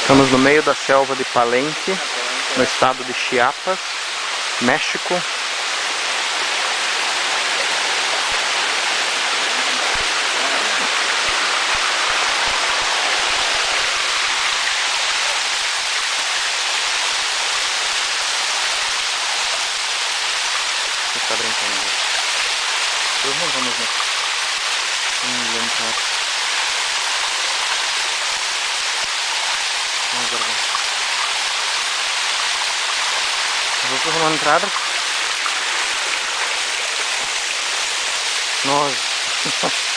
Estamos no meio da selva de Palenque, no estado de Chiapas, México. Você está brincando? Vamos entrar. Nosotros vamos a entrar. Nós.